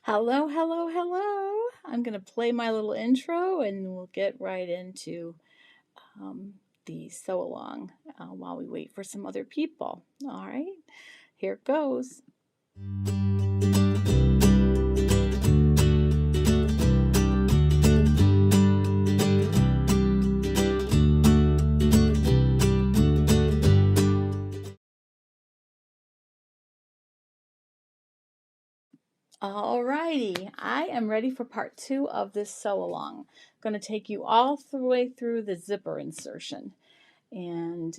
Hello, hello, hello. I'm going to play my little intro and we'll get right into the sew along while we wait for some other people. All right, here it goes. Alrighty, I am ready for part 2 of this sew along. I'm going to take you all the way through the zipper insertion, and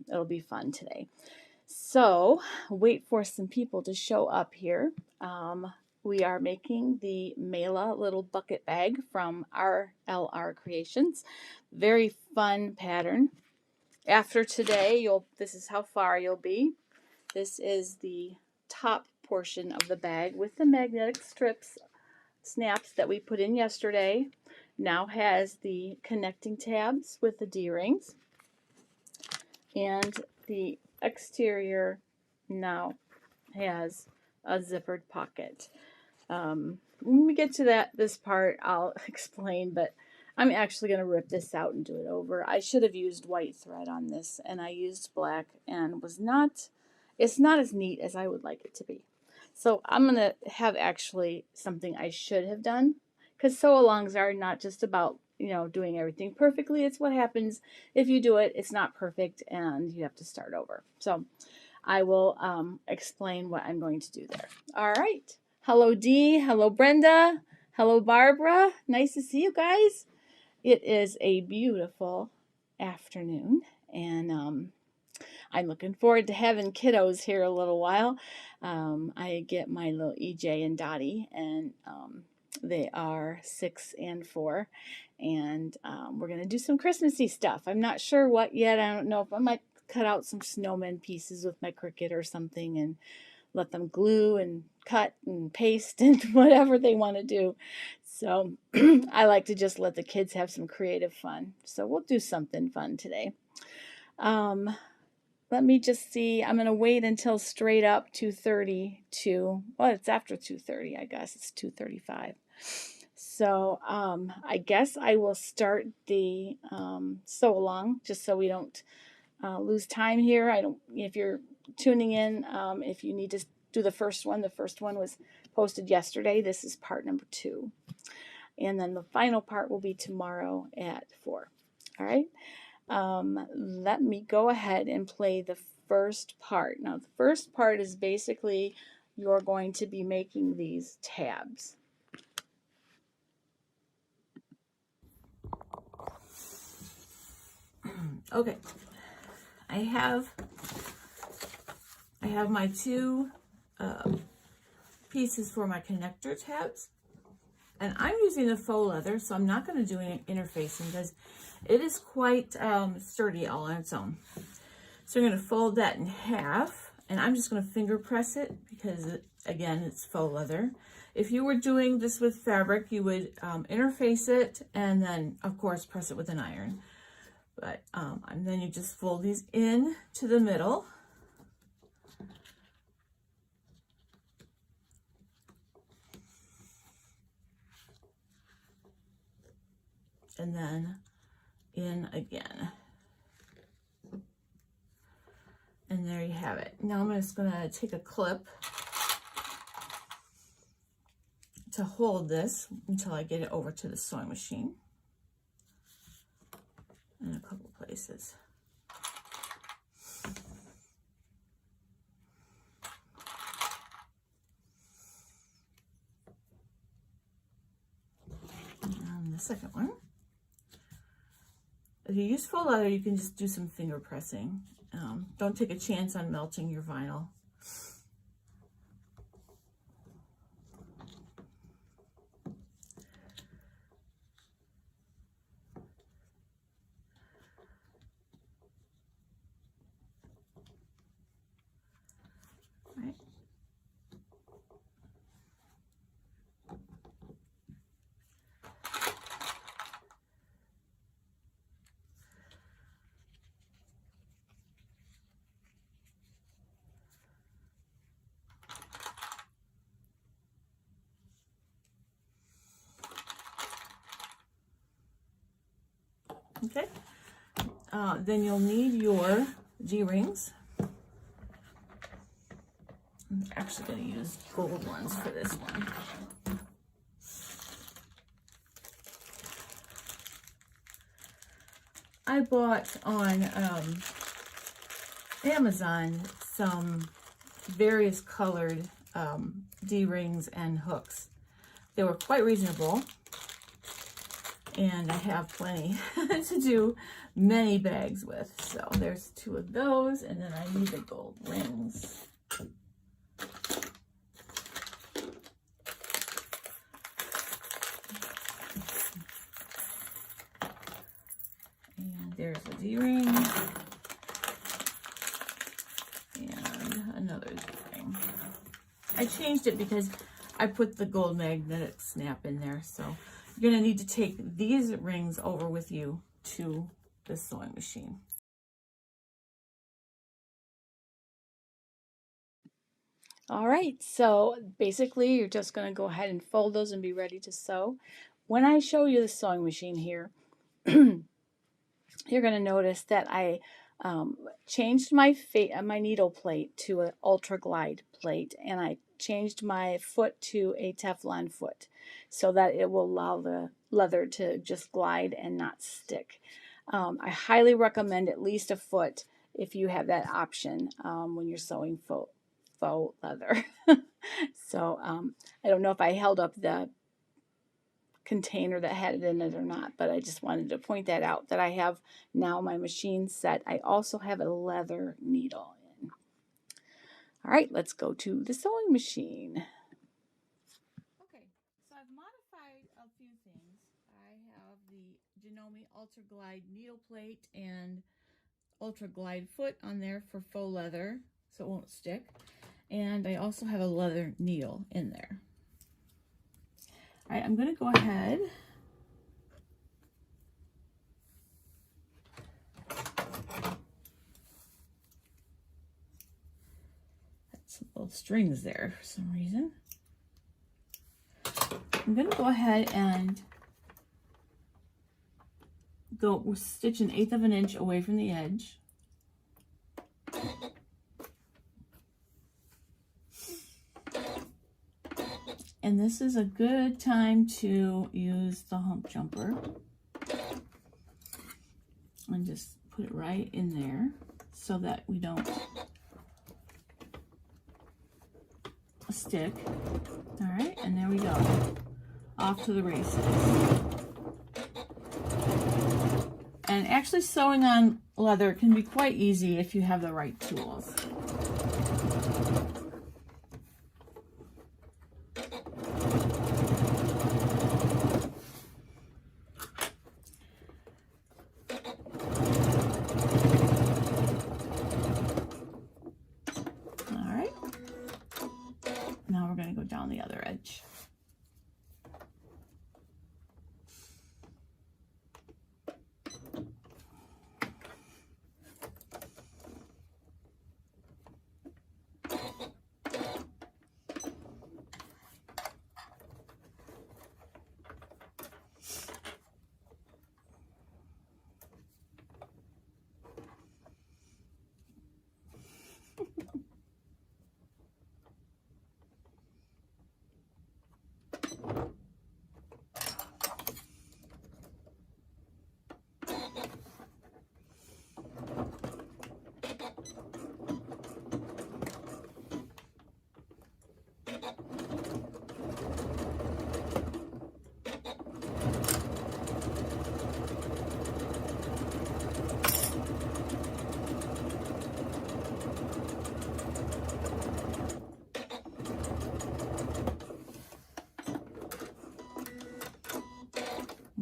it'll be fun today. So wait for some people to show up here. We are making the Mayla little bucket bag from RLR Creations. Very fun pattern. After today, this is how far you'll be. This is the top portion of the bag with the magnetic strips snaps that we put in yesterday. Now has the connecting tabs with the D-rings, and the exterior now has a zippered pocket. When we get to this part, I'll explain, but I'm actually going to rip this out and do it over. I should have used white thread on this, and I used black, and it's not as neat as I would like it to be. So I'm going to have actually something I should have done, because sew-alongs are not just about, doing everything perfectly. It's what happens if you do it, it's not perfect, and you have to start over. So I will explain what I'm going to do there. All right. Hello, Dee. Hello, Brenda. Hello, Barbara. Nice to see you guys. It is a beautiful afternoon, and I'm looking forward to having kiddos here a little while. I get my little EJ and Dottie, and they are 6 and 4, and we're going to do some Christmassy stuff. I'm not sure what yet. I don't know if I might cut out some snowman pieces with my Cricut or something and let them glue and cut and paste and whatever they want to do. So I like to just let the kids have some creative fun. So we'll do something fun today. Let me just see. I'm going to wait until straight up 2:32. Well, it's after 2:30, I guess. It's 2:35. So I guess I will start the sew along just so we don't lose time here. If you're tuning in, if you need to do the first one was posted yesterday. This is part number 2. And then the final part will be tomorrow at 4. All right. Let me go ahead and play the first part. Now, the first part is basically you're going to be making these tabs. Okay. I have my 2 pieces for my connector tabs, and I'm using the faux leather, so I'm not going to do any interfacing because it is quite sturdy all on its own. So I'm going to fold that in half, and I'm just going to finger press it because, again, it's faux leather. If you were doing this with fabric, you would interface it and then, of course, press it with an iron. But and then you just fold these in to the middle. And then in again. And there you have it. Now I'm just going to take a clip to hold this until I get it over to the sewing machine in a couple places. And the second one. If you use faux leather, you can just do some finger pressing. Don't take a chance on melting your vinyl. Right. Okay. Then you'll need your G-rings. I'm actually going to use gold ones for this one. I bought on Amazon some various colored D-rings and hooks. They were quite reasonable, and I have plenty to do many bags with. So there's 2 of those, and then I need the gold rings. And there's a D-ring and another D-ring. I changed it because I put the gold magnetic snap in there, so you're going to need to take these rings over with you to the sewing machine. All right, so basically you're just going to go ahead and fold those and be ready to sew. When I show you the sewing machine here, you're going to notice that I changed my needle plate to an Ultra Glide plate, and I changed my foot to a Teflon foot so that it will allow the leather to just glide and not stick. I highly recommend at least a foot if you have that option when you're sewing faux leather. So I don't know if I held up the container that had it in it or not, but I just wanted to point that out, that I have now my machine set. I also have a leather needle in. All right, let's go to the sewing machine. Okay, so I've modified a few things. I have the Janome Ultra Glide needle plate and Ultra Glide foot on there for faux leather so it won't stick. And I also have a leather needle in there. All right, I'm going to go ahead some little strings there for some reason. I'm going to go ahead and stitch 1/8 of an inch away from the edge. And this is a good time to use the hump jumper and just put it right in there so that we don't stick. All right, and there we go. Off to the races. And actually sewing on leather can be quite easy if you have the right tools. Now we're going to go down the other edge.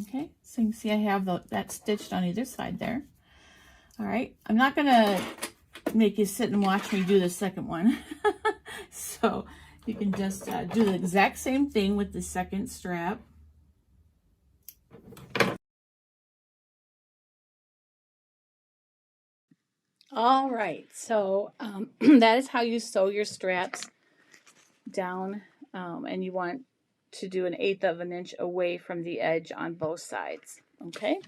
Okay, so you can see I have that stitched on either side there. All right, I'm not gonna make you sit and watch me do the second one. So you can just do the exact same thing with the second strap. All right, so that is how you sew your straps down, and you want to do 1/8 of an inch away from the edge on both sides. Okay,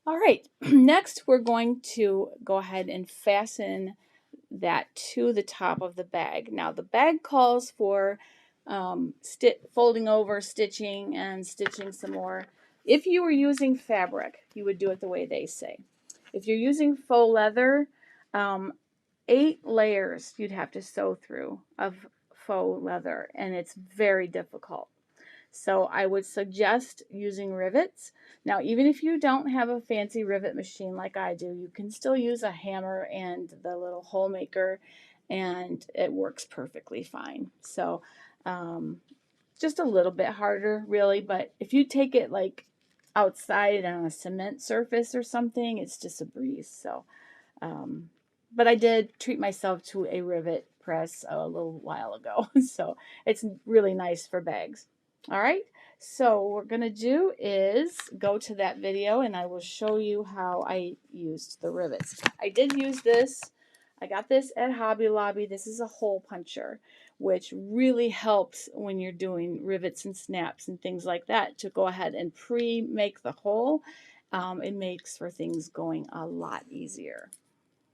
All right, next we're going to go ahead and fasten that to the top of the bag. Now the bag calls for folding over, stitching, and stitching some more. If you were using fabric, you would do it the way they say. If you're using faux leather, 8 layers you'd have to sew through of faux leather, and it's very difficult. So I would suggest using rivets. Now, even if you don't have a fancy rivet machine like I do, you can still use a hammer and the little hole maker, and it works perfectly fine. So just a little bit harder, really, but if you take it like outside on a cement surface or something, it's just a breeze. So, but I did treat myself to a rivet press a little while ago, so it's really nice for bags. All right, so what we're going to do is go to that video and I will show you how I used the rivets. I did use this. I got this at Hobby Lobby. This is a hole puncher, which really helps when you're doing rivets and snaps and things like that to go ahead and pre-make the hole. It makes for things going a lot easier.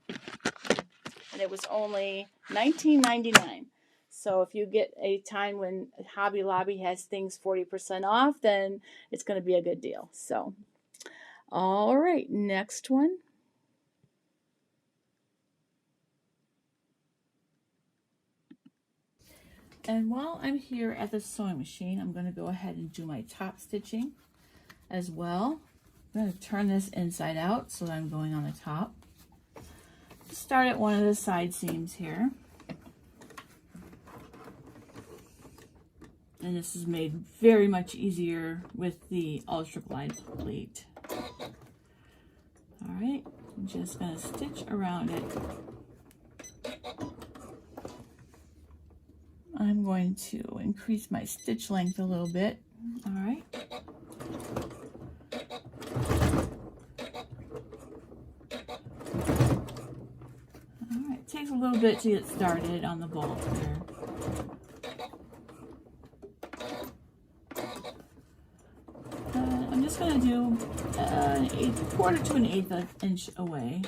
And it was only $19.99. So if you get a time when Hobby Lobby has things 40% off, then it's going to be a good deal. So, all right, next one. And while I'm here at the sewing machine, I'm going to go ahead and do my top stitching as well. I'm going to turn this inside out so that I'm going on the top. Start at one of the side seams here. And this is made very much easier with the Ultra Glide plate. All right, I'm just going to stitch around it. I'm going to increase my stitch length a little bit. All right. All right, it takes a little bit to get started on the bolt there. I'm just going to do a quarter to an eighth of an inch away.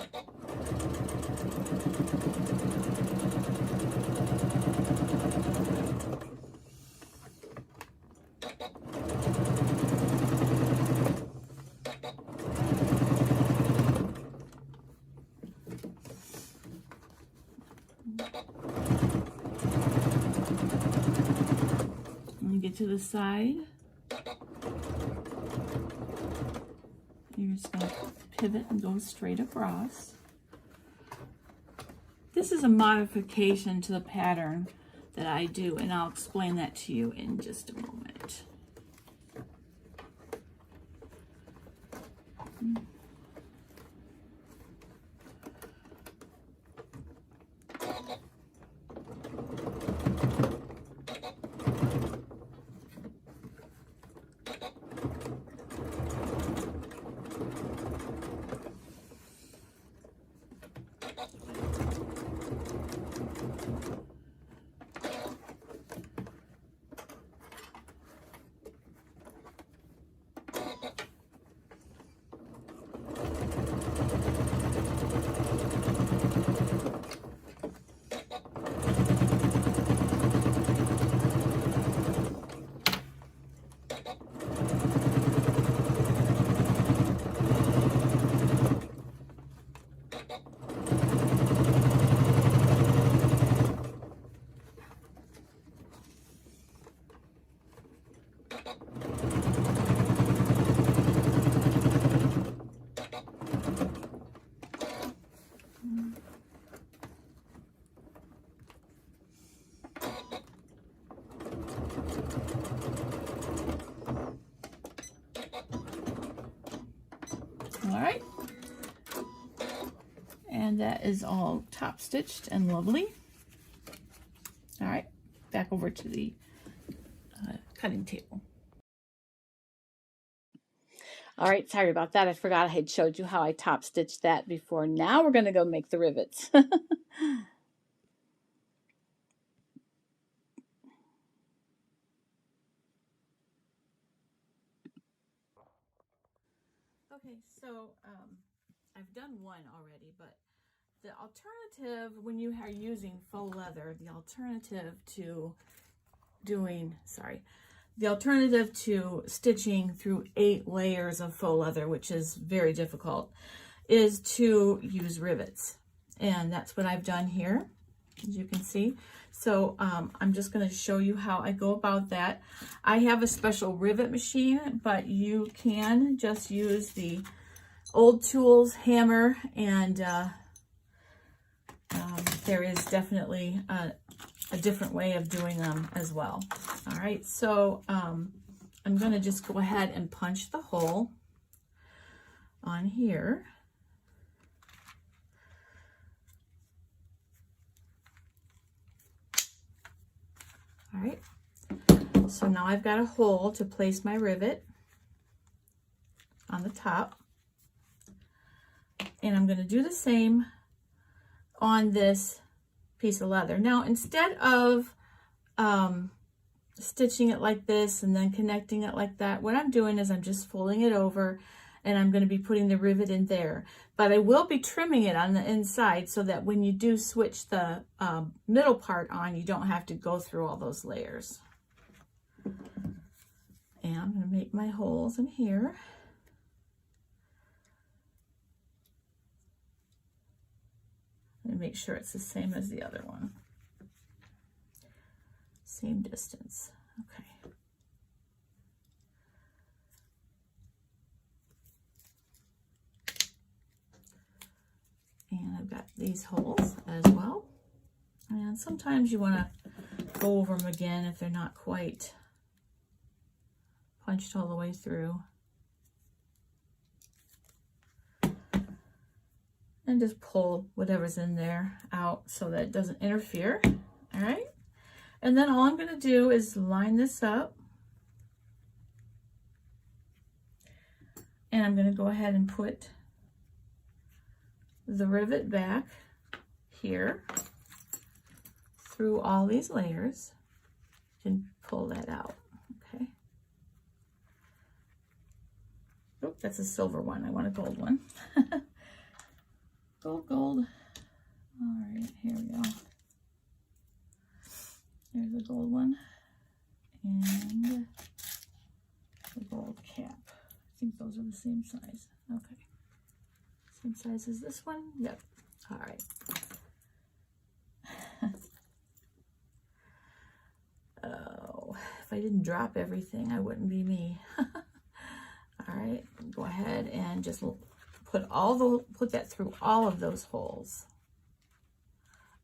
And get to the side. You're just going to pivot and go straight across. This is a modification to the pattern that I do, and I'll explain that to you in just a moment. All right, and that is all top stitched and lovely. All right, back over to the cutting table. All right, sorry about that. I forgot I had showed you how I top stitched that before. Now we're going to go make the rivets. Okay, so I've done one already, but the alternative when you are using faux leather, the alternative to stitching through 8 layers of faux leather, which is very difficult, is to use rivets. And that's what I've done here, as you can see. So I'm just going to show you how I go about that. I have a special rivet machine, but you can just use the old tools, hammer, and there is definitely a different way of doing them as well. All right, so I'm going to just go ahead and punch the hole on here. All right, so now I've got a hole to place my rivet on the top. And I'm going to do the same on this piece of leather. Now, instead of stitching it like this and then connecting it like that, what I'm doing is I'm just folding it over and I'm going to be putting the rivet in there. But I will be trimming it on the inside so that when you do switch the middle part on, you don't have to go through all those layers. And I'm going to make my holes in here. And make sure it's the same as the other one. Same distance. Okay. And I've got these holes as well. And sometimes you want to go over them again if they're not quite punched all the way through. And just pull whatever's in there out so that it doesn't interfere. All right. And then all I'm going to do is line this up. And I'm going to go ahead and put the rivet back here through all these layers and pull that out. Okay. Oh, that's a silver one. I want a gold one. Gold, gold. All right, here we go. There's the gold one and the gold cap. I think those are the same size. Okay. Same size as this one? Yep. All right. Oh, if I didn't drop everything, I wouldn't be me. All right, go ahead and just put that through all of those holes.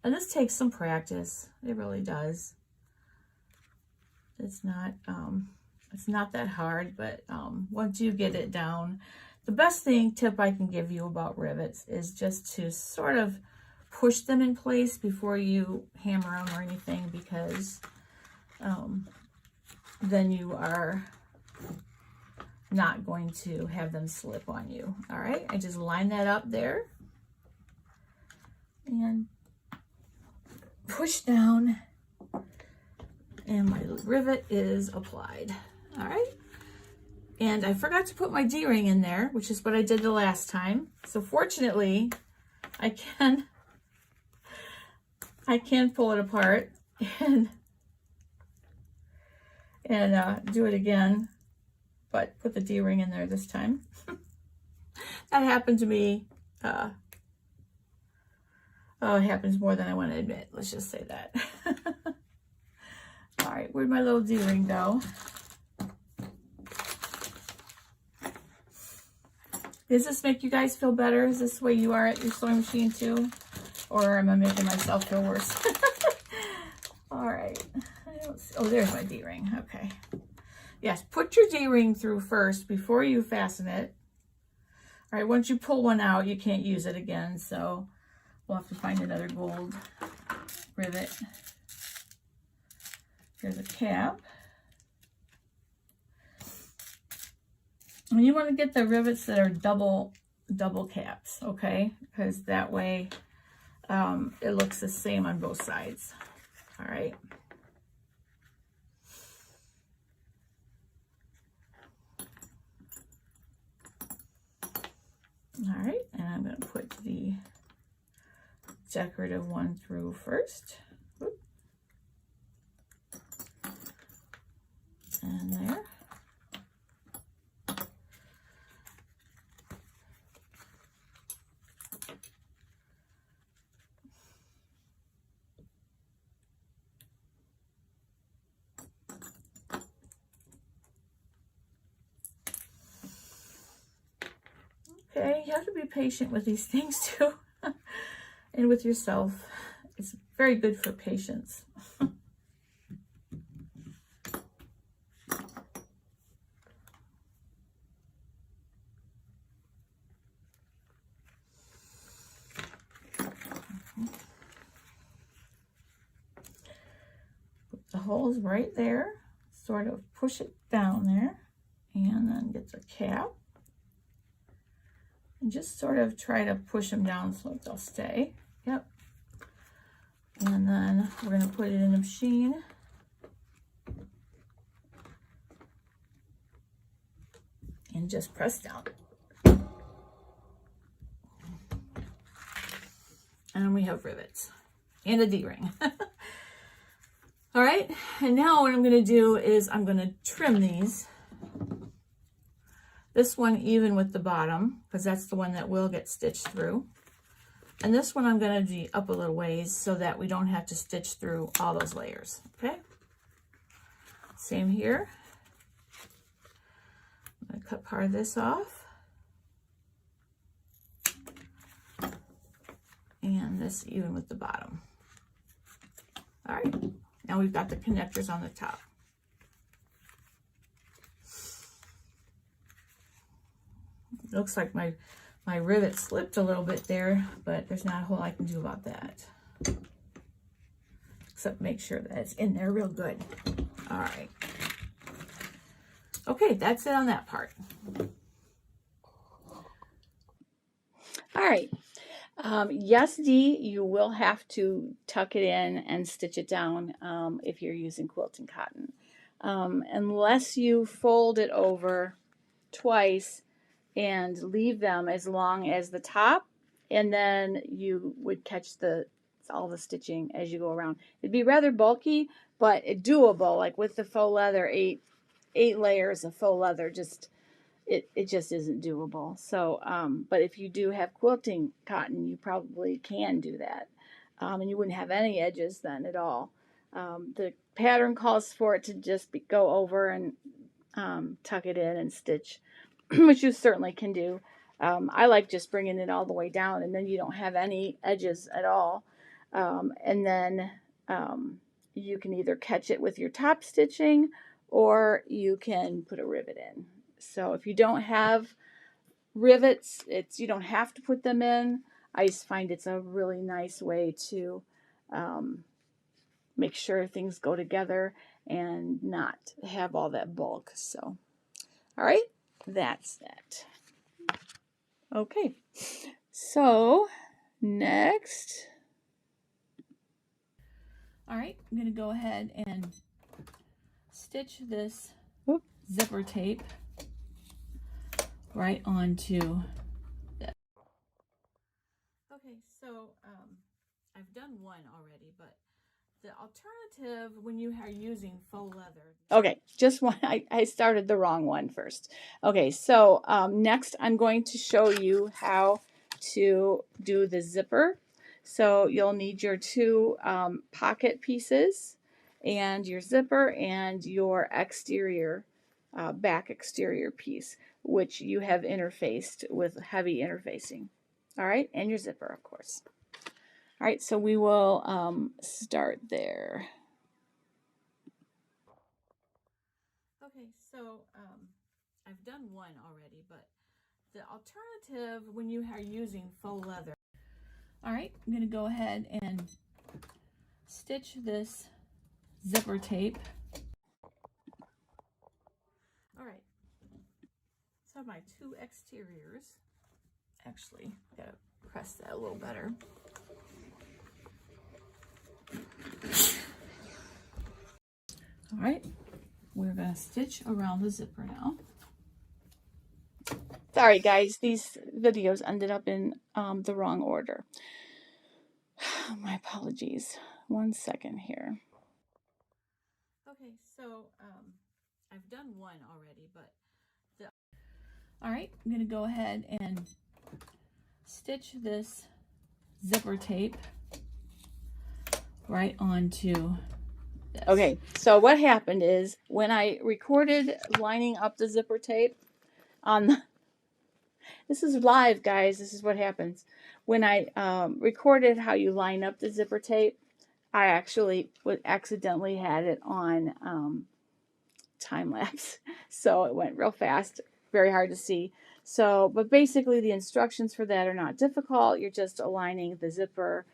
And this takes some practice. It really does. It's not that hard, but once you get it down, the best tip I can give you about rivets is just to sort of push them in place before you hammer them or anything, because then you are not going to have them slip on you. All right, I just line that up there and push down, and my rivet is applied. All right, and I forgot to put my D-ring in there, which is what I did the last time. So fortunately, I can pull it apart and do it again, but put the D-ring in there this time. That happened to me. Oh, it happens more than I want to admit. Let's just say that. All right, where'd my little D-ring go? Does this make you guys feel better? Is this the way you are at your sewing machine too? Or am I making myself feel worse? All right. I don't see. Oh, there's my D-ring. Okay. Yes, put your D-ring through first before you fasten it. All right, once you pull one out, you can't use it again, so we'll have to find another gold rivet. Here's a cap. And you want to get the rivets that are double caps, okay? Because that way it looks the same on both sides. All right. All right, and I'm going to put the decorative one through first. Whoop. And there. Okay, you have to be patient with these things too, and with yourself. It's very good for patience. Put the holes right there, sort of push it down there, and then get the cap. And just sort of try to push them down so they'll stay. Yep. And then we're going to put it in the machine. And just press down. And we have rivets and a D-ring. All right, and now what I'm going to do is I'm going to trim these. This one even with the bottom, because that's the one that will get stitched through. And this one I'm going to do up a little ways so that we don't have to stitch through all those layers, okay? Same here. I'm going to cut part of this off. And this even with the bottom. All right, now we've got the connectors on the top. Looks like my rivet slipped a little bit there, but there's not a whole lot I can do about that. Except make sure that it's in there real good. All right. Okay, that's it on that part. All right. Yes, Dee, you will have to tuck it in and stitch it down if you're using quilting cotton. Unless you fold it over twice and leave them as long as the top, and then you would catch all the stitching as you go around. It'd be rather bulky, but doable. Like with the faux leather, eight layers of faux leather, it just isn't doable. So, but if you do have quilting cotton, you probably can do that, and you wouldn't have any edges then at all. The pattern calls for it to just go over and tuck it in and stitch, which you certainly can do. I like just bringing it all the way down, and then you don't have any edges at all. And then you can either catch it with your top stitching, or you can put a rivet in. So if you don't have rivets, you don't have to put them in. I just find it's a really nice way to make sure things go together and not have all that bulk. So, all right. That's that. Okay, so next. All right, I'm going to go ahead and stitch this zipper tape right onto this. Okay, so I've done one already, but the alternative when you are using faux leather. Okay, just one. I started the wrong one first. Okay, so next I'm going to show you how to do the zipper. So you'll need your two pocket pieces and your zipper and your exterior, back exterior piece, which you have interfaced with heavy interfacing. All right, and your zipper, of course. All right, so we will start there. Okay, so I've done one already, but the alternative when you are using faux leather. All right, I'm going to go ahead and stitch this zipper tape. All right, so my two exteriors. Actually, gotta press that a little better. All right, we're going to stitch around the zipper now. Sorry guys, these videos ended up in the wrong order. My apologies. 1 second here. Okay, so I've done one already, but all right, I'm going to go ahead and stitch this zipper tape right onto this. Okay, so what happened is when I recorded lining up the zipper tape on the, this is live guys, this is what happens. When I recorded how you line up the zipper tape, I actually accidentally had it on time lapse, so it went real fast, very hard to see. So, but basically the instructions for that are not difficult. You're just aligning the zipper.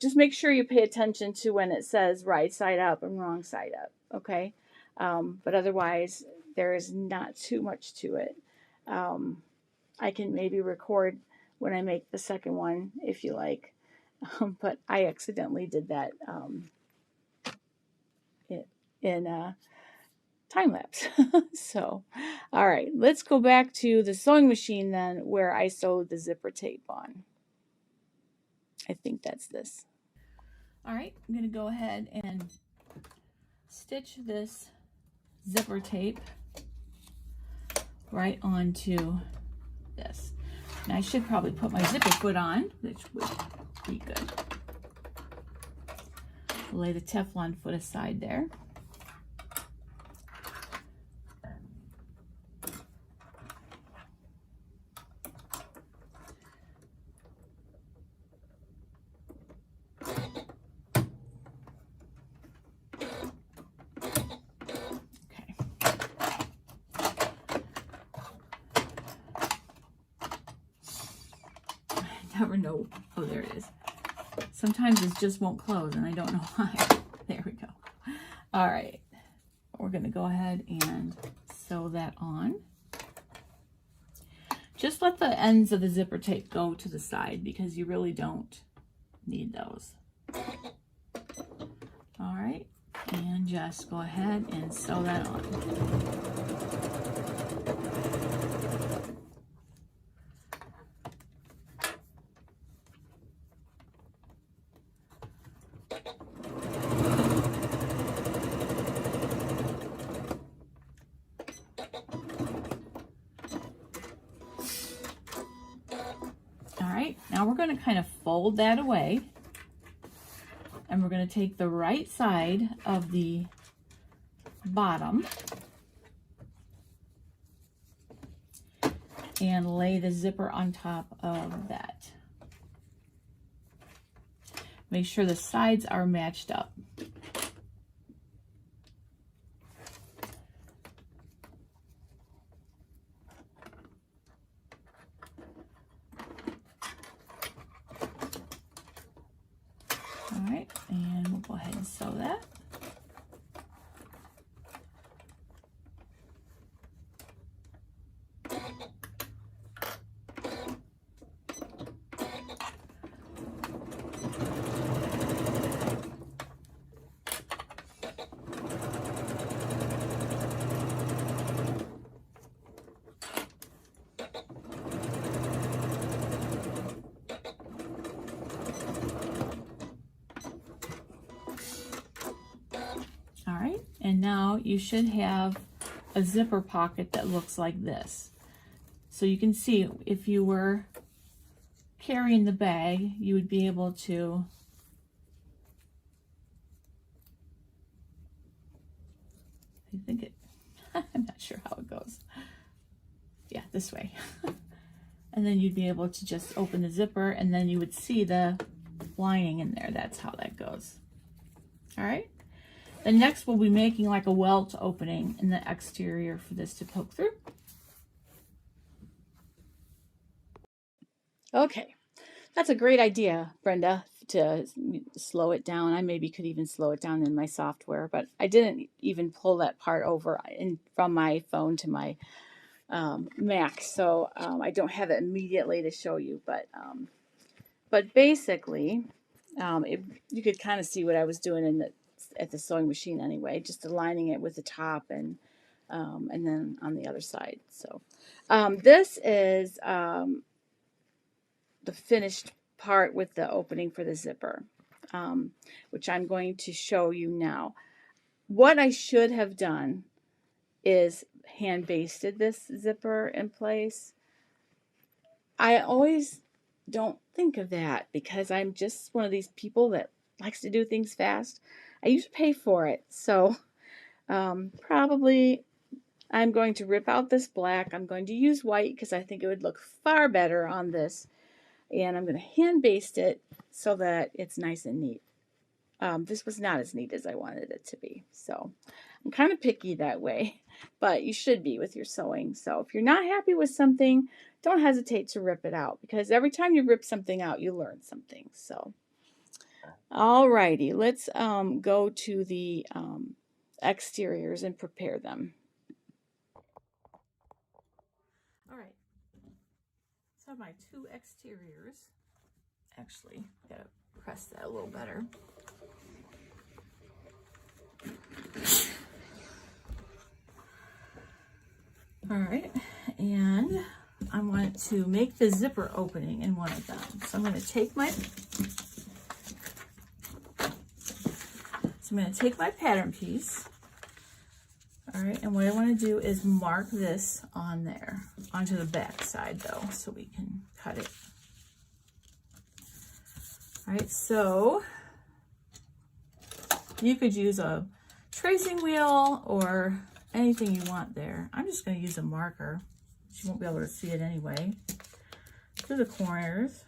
Just make sure you pay attention to when it says right side up and wrong side up, okay? But otherwise, there is not too much to it. I can maybe record when I make the second one if you like, but I accidentally did that in time lapse. So, all right, let's go back to the sewing machine then where I sewed the zipper tape on. I think that's this. All right, I'm going to go ahead and stitch this zipper tape right onto this. Now I should probably put my zipper foot on, which would be good. Lay the Teflon foot aside there. Never know. Oh, there it is. Sometimes it just won't close and I don't know why. There we go. All right, we're going to go ahead and sew that on. Just let the ends of the zipper tape go to the side because you really don't need those. All right, and just go ahead and sew that on. Now we're going to kind of fold that away, and we're going to take the right side of the bottom and lay the zipper on top of that. Make sure the sides are matched up. All right, and we'll go ahead and sew that. And now you should have a zipper pocket that looks like this. So you can see if you were carrying the bag, you would be able to I'm not sure how it goes. Yeah, this way. And then you'd be able to just open the zipper and then you would see the lining in there. That's how that goes. All right. Then next we'll be making like a welt opening in the exterior for this to poke through. Okay, that's a great idea, Brenda, to slow it down. I maybe could even slow it down in my software, but I didn't even pull that part over from my phone to my Mac, so I don't have it immediately to show you, but basically you could kind of see what I was doing at the sewing machine anyway, just aligning it with the top and and then on the other side. So this is the finished part with the opening for the zipper, which I'm going to show you now. What I should have done is hand basted this zipper in place. I always don't think of that because I'm just one of these people that likes to do things fast. I usually pay for it, so probably I'm going to rip out this black. I'm going to use white because I think it would look far better on this, and I'm going to hand baste it so that it's nice and neat. This was not as neat as I wanted it to be, so I'm kind of picky that way, but you should be with your sewing. So if you're not happy with something, don't hesitate to rip it out, because every time you rip something out, you learn something. So, alrighty, let's go to the exteriors and prepare them. All right, so my two exteriors. Actually, gotta press that a little better. All right, and I want to make the zipper opening in one of them. So I'm going to take my pattern piece. All right, and what I want to do is mark this on there, onto the back side though, so we can cut it. All right, so you could use a tracing wheel or anything you want there. I'm just going to use a marker. You won't be able to see it anyway. To the corners.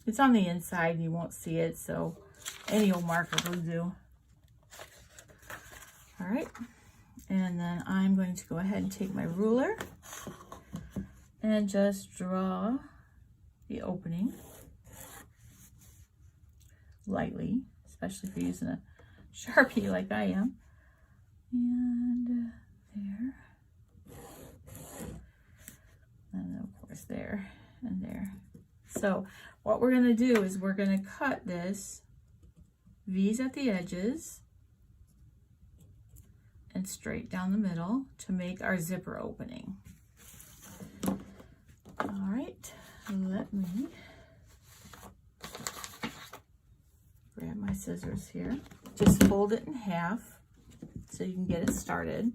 It's on the inside and you won't see it, so any old marker will do. All right, and then I'm going to go ahead and take my ruler and just draw the opening lightly, especially if you're using a Sharpie like I am. And there. And then of course there and there. So what we're going to do is we're going to cut this V's at the edges and straight down the middle to make our zipper opening. All right, let me grab my scissors here. Just fold it in half so you can get it started.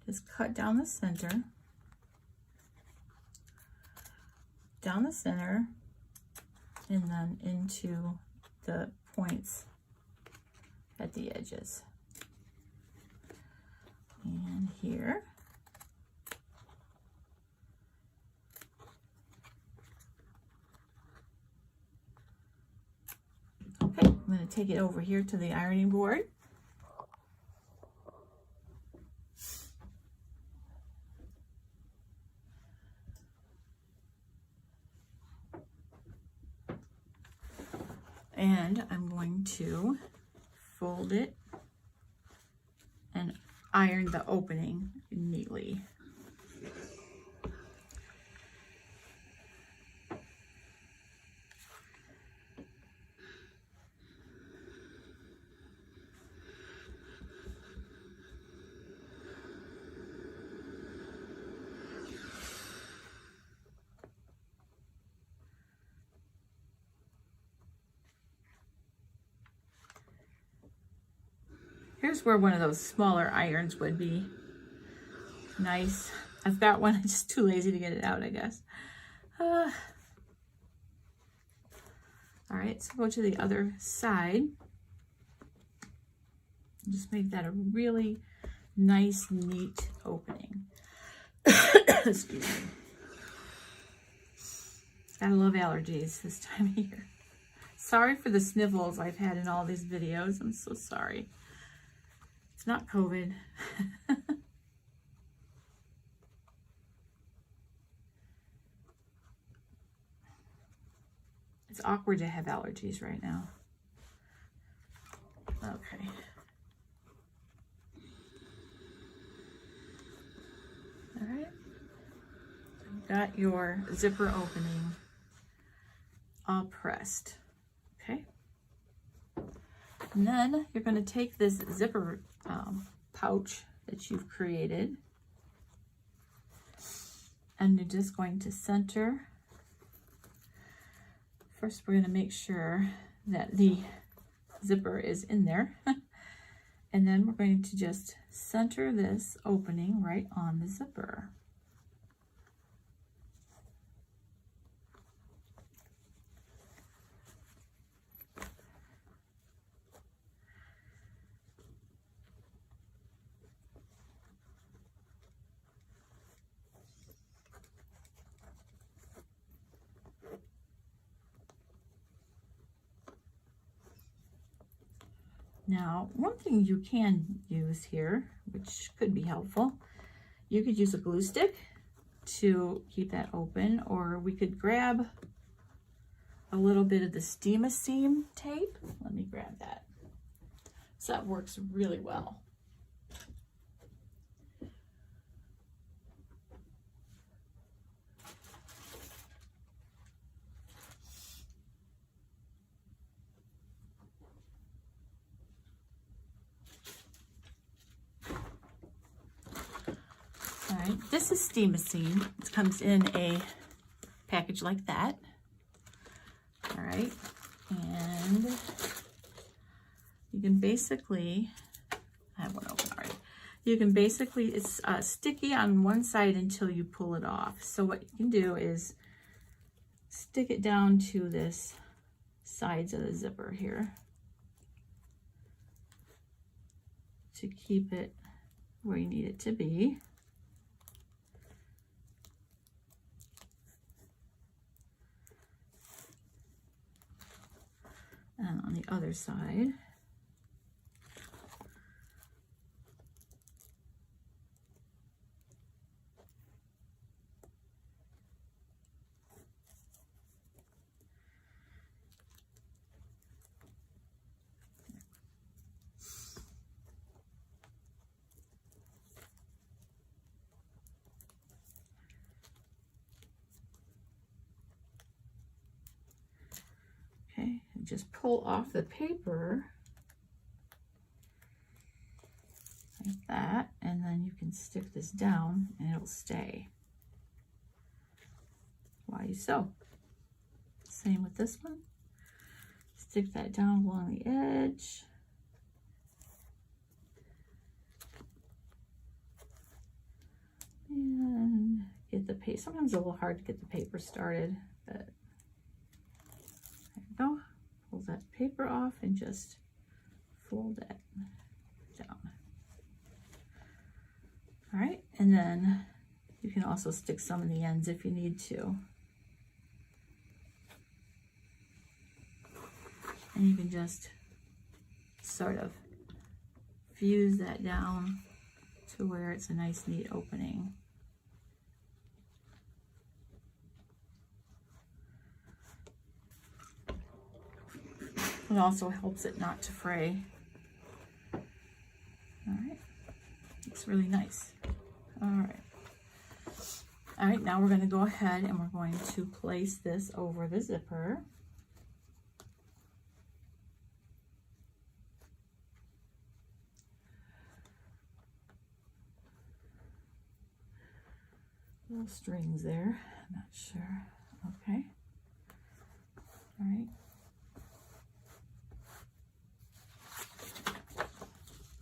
Just cut down the center, and then into the points at the edges. And here. Okay, I'm going to take it over here to the ironing board. And I'm going to fold it and iron the opening neatly. Here's where one of those smaller irons would be nice. I've got one, I'm just too lazy to get it out, I guess. All right, so go to the other side. Just make that a really nice, neat opening. Excuse me. Gotta love allergies this time of year. Sorry for the sniffles I've had in all these videos. I'm so sorry. It's not COVID. It's awkward to have allergies right now. Okay. All right. You've got your zipper opening all pressed, okay? And then you're going to take this zipper pouch that you've created, and you're just going to center. First, we're going to make sure that the zipper is in there. And then we're going to just center this opening right on the zipper. Now, one thing you can use here, which could be helpful, you could use a glue stick to keep that open, or we could grab a little bit of the Steam-A-Seam tape. Let me grab that. So that works really well. All right, this is Steam-A-Seam. It comes in a package like that. All right, and you can basically, I have one open already. You can basically, it's sticky on one side until you pull it off. So what you can do is stick it down to this sides of the zipper here to keep it where you need it to be. And on the other side, okay, and just pull off the paper like that, and then you can stick this down and it'll stay while you sew. Same with this one. Stick that down along the edge. And get the paper. Sometimes it's a little hard to get the paper started, but there you go. Pull that paper off and just fold that down. All right, and then you can also stick some of the ends if you need to. And you can just sort of fuse that down to where it's a nice, neat opening. It also helps it not to fray. All right, looks really nice. All right. All right, now we're going to go ahead and we're going to place this over the zipper. Little strings there, I'm not sure. Okay. All right.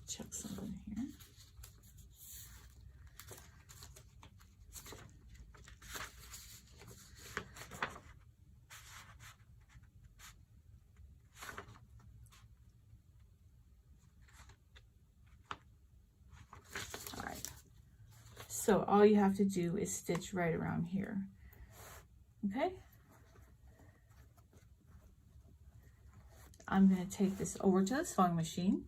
Check something here. All right. So all you have to do is stitch right around here. Okay. I'm going to take this over to the sewing machine.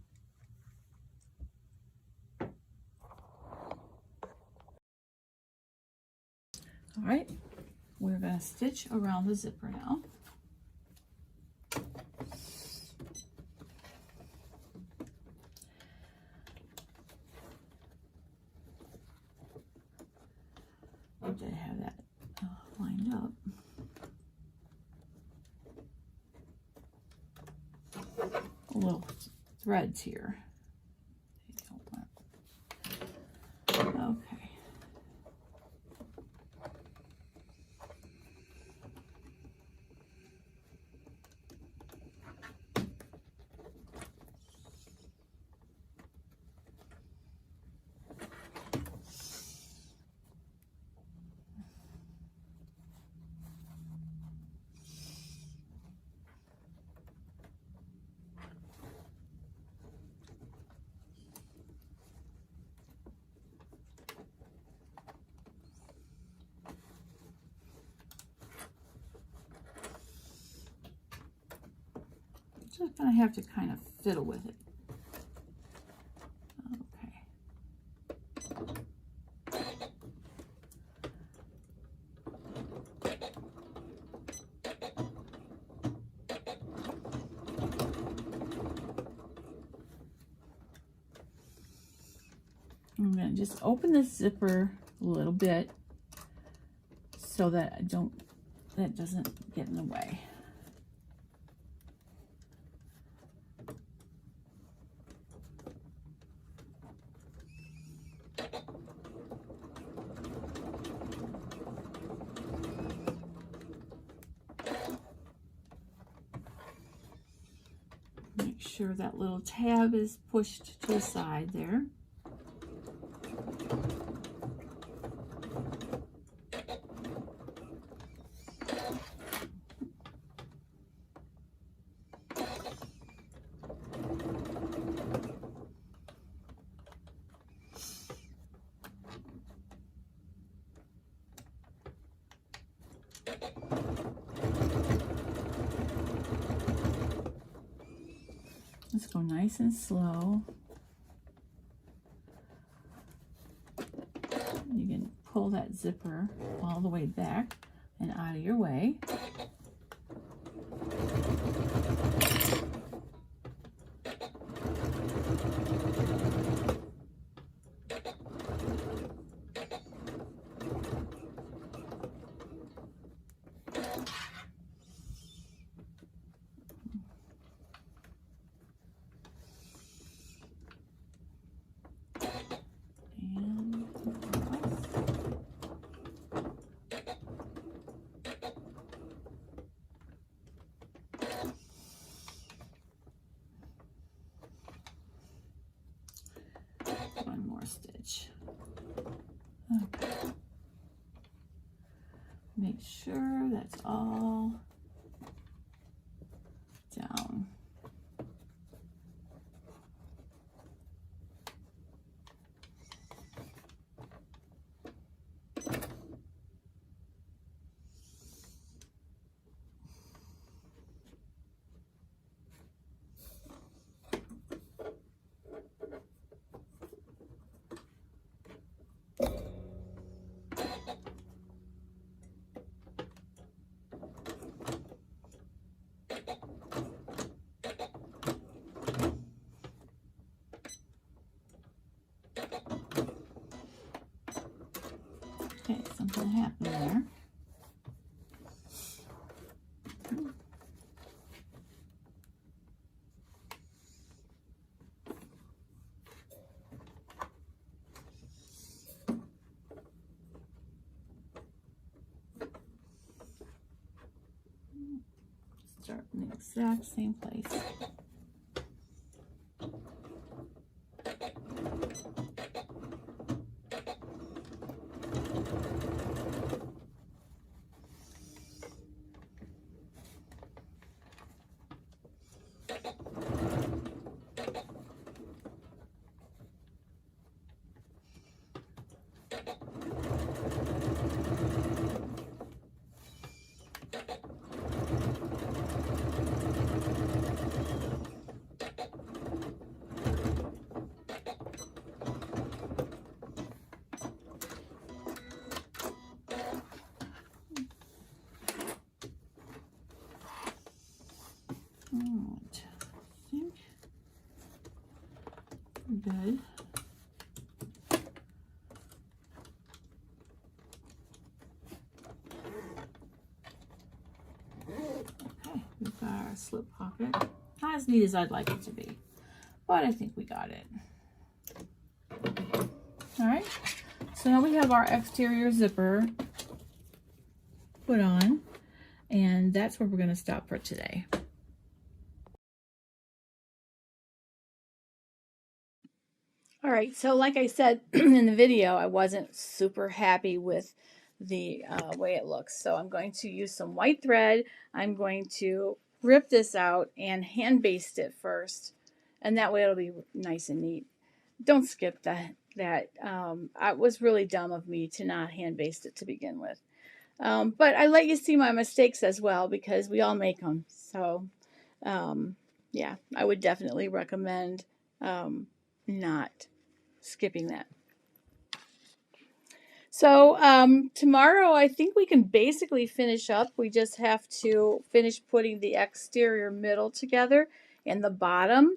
All right, we're going to stitch around the zipper now. Oh, did I have that? Oh. little threads here. Okay. Just gonna have to kind of fiddle with it. Okay. I'm gonna just open the zipper a little bit so that that doesn't get in the way. Make sure that little tab is pushed to the side there. Let's go nice and slow. You can pull that zipper all the way back and out of your way. One more stitch. Okay. Make sure that's all down. Okay, something happened there. Start in the exact same place. Alright, I think we're good. Okay, we've got our slip pocket. Not as neat as I'd like it to be, but I think we got it. All right, so now we have our exterior zipper put on, and that's where we're going to stop for today. All right, so like I said in the video, I wasn't super happy with the way it looks. So I'm going to use some white thread. I'm going to rip this out and hand baste it first, and that way it'll be nice and neat. Don't skip that. It was really dumb of me to not hand baste it to begin with. But I let you see my mistakes as well, because we all make them. So yeah, I would definitely recommend not skipping that. So tomorrow I think we can basically finish up. We just have to finish putting the exterior middle together and the bottom,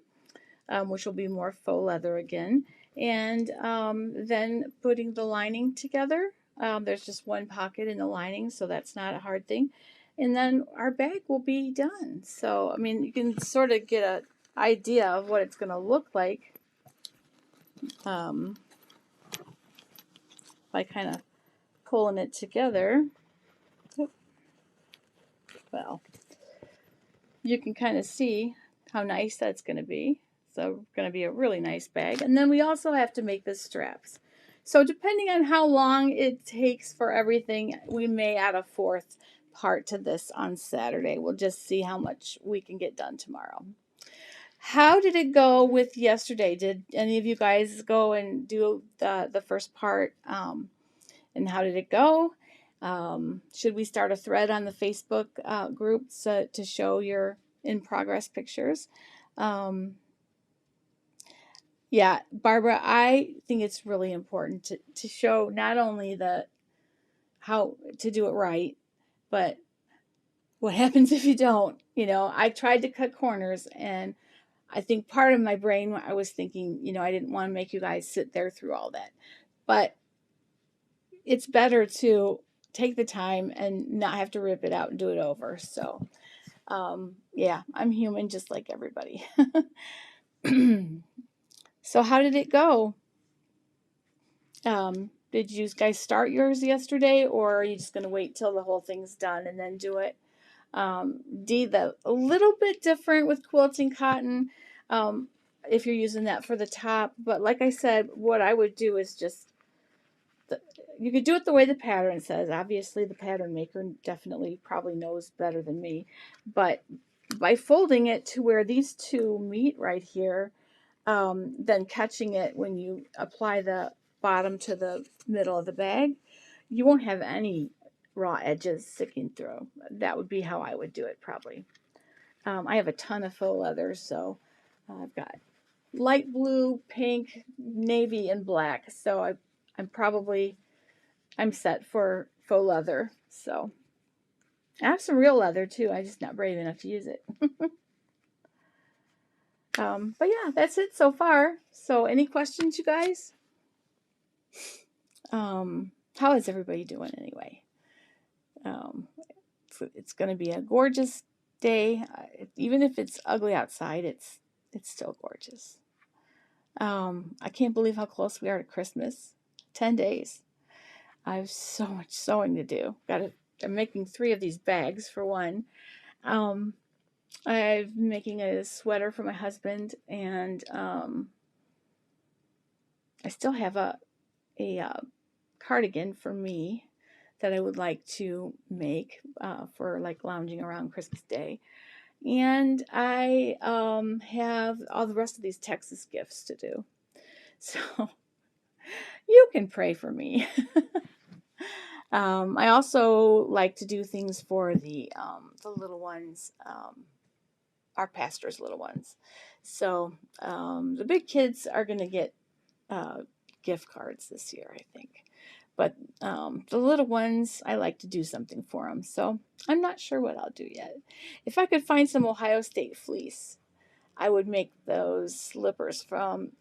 which will be more faux leather again, and then putting the lining together. There's just one pocket in the lining, so that's not a hard thing. And then our bag will be done. So, I mean, you can sort of get an idea of what it's going to look like by kind of pulling it together. Well, you can kind of see how nice that's going to be. So it's going to be a really nice bag. And then we also have to make the straps. So depending on how long it takes for everything, we may add a fourth part to this on Saturday. We'll just see how much we can get done tomorrow. How did it go with yesterday? Did any of you guys go and do the first part? And how did it go? Should we start a thread on the Facebook group to show your in-progress pictures? Yeah, Barbara, I think it's really important to show not only how to do it right, but what happens if you don't. You know, I tried to cut corners, and I think part of my brain, I was thinking, you know, I didn't want to make you guys sit there through all that. But it's better to take the time and not have to rip it out and do it over. So, yeah, I'm human just like everybody. So how did it go? Did you guys start yours yesterday, or are you just going to wait till the whole thing's done and then do it? D, a little bit different with quilting cotton if you're using that for the top. But like I said, what I would do is just, you could do it the way the pattern says. Obviously, the pattern maker definitely probably knows better than me. But by folding it to where these two meet right here, then catching it when you apply the bottom to the middle of the bag, you won't have any raw edges sticking through. That would be how I would do it probably. I have a ton of faux leather, so I've got light blue, pink, navy, and black. So I'm set for faux leather. So I have some real leather too. I'm just not brave enough to use it. But yeah, that's it so far. So any questions, you guys? How is everybody doing anyway? It's going to be a gorgeous day. Even if it's ugly outside, it's still gorgeous. I can't believe how close we are to Christmas. 10 days. I have so much sewing to do. I'm making 3 of these bags for one. I'm making a sweater for my husband, and I still have a cardigan for me that I would like to make for like lounging around Christmas Day. And I have all the rest of these Texas gifts to do. So you can pray for me. I also like to do things for the little ones, our pastor's little ones. So the big kids are going to get gift cards this year, I think. But the little ones, I like to do something for them. So I'm not sure what I'll do yet. If I could find some Ohio State fleece, I would make those slippers from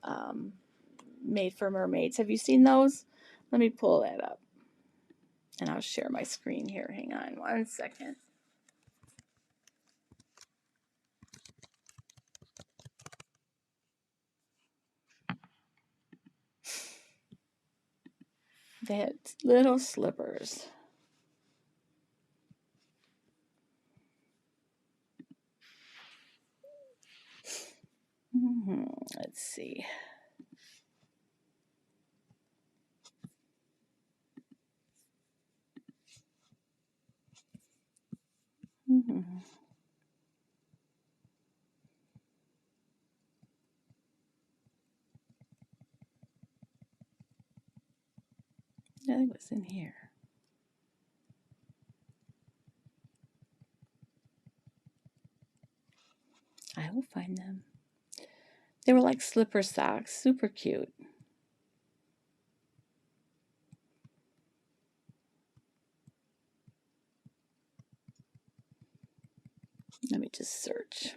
Made for Mermaids. Have you seen those? Let me pull that up. And I'll share my screen here. Hang on one second. they had little slippers. Let's see. I think it was in here. I will find them. They were like slipper socks, super cute. Let me just search.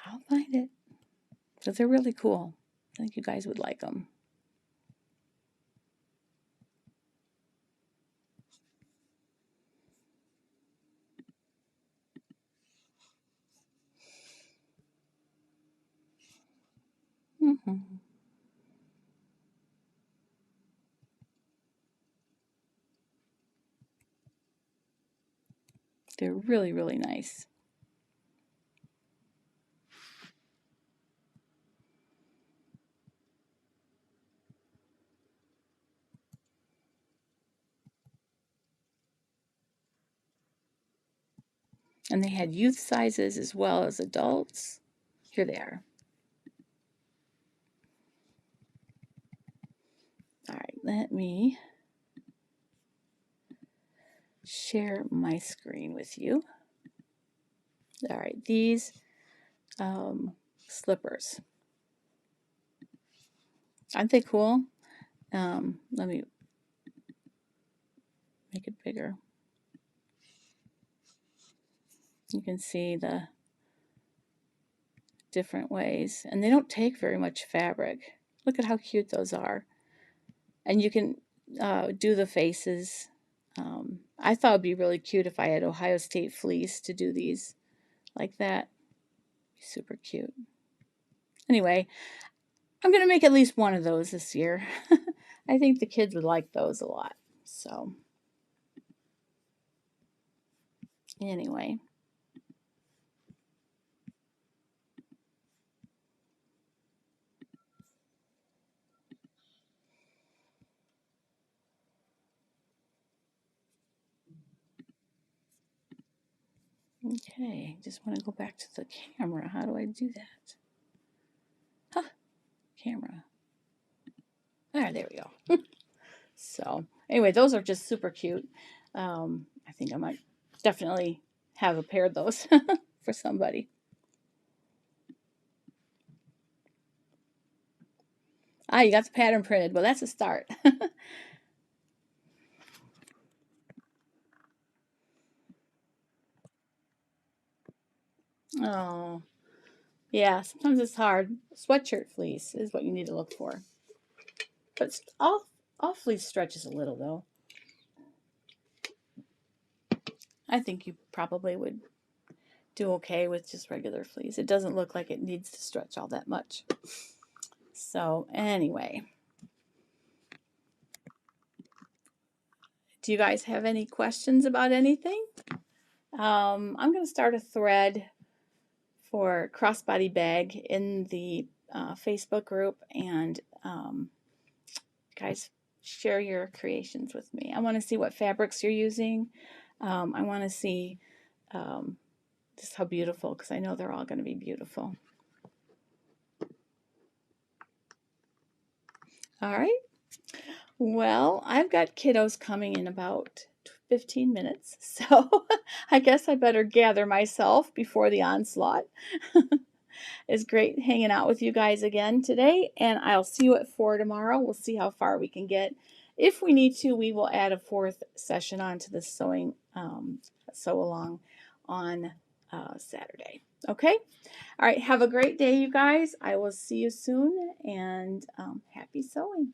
I'll find it because they're really cool. I think you guys would like them. They're really, really nice. And they had youth sizes as well as adults. Here they are. All right, let me share my screen with you. All right, these slippers. Aren't they cool? Let me make it bigger. You can see the different ways, and they don't take very much fabric. Look at how cute those are. And you can do the faces. I thought it'd be really cute if I had Ohio State fleece to do these like that. Super cute. Anyway, I'm going to make at least one of those this year. I think the kids would like those a lot. So, anyway. Okay, just want to go back to the camera. How do I do that? Huh, camera. Ah, there we go. So, anyway, those are just super cute. I think I might definitely have a pair of those for somebody. Ah, you got the pattern printed. Well, that's a start. Oh, yeah, sometimes it's hard. Sweatshirt fleece is what you need to look for. But all fleece stretches a little, though. I think you probably would do okay with just regular fleece. It doesn't look like it needs to stretch all that much. So, anyway. Do you guys have any questions about anything? I'm going to start a thread for Crossbody Bag in the Facebook group, and guys, share your creations with me. I want to see what fabrics you're using. I want to see just how beautiful, because I know they're all going to be beautiful. All right. Well, I've got kiddos coming in about 15 minutes, so I guess I better gather myself before the onslaught. It's great hanging out with you guys again today, and I'll see you at 4 tomorrow. We'll see how far we can get. If we need to, we will add a 4th session onto the sewing sew along on Saturday. Okay? All right, have a great day, you guys. I will see you soon, and happy sewing.